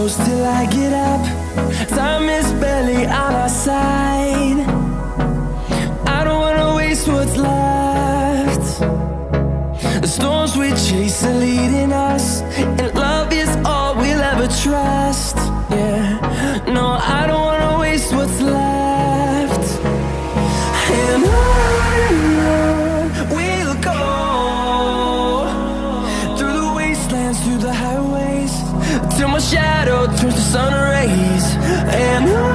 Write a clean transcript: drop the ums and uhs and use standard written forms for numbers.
close till I get up. Time is barely on our side. I don't wanna waste what's left. The storms we chase are leading us, and love is all we'll ever trust. Yeah, no, I don't wanna waste what's left. And on we'll go, through the wastelands, through the highways, till my shadow turns to sun rays. And on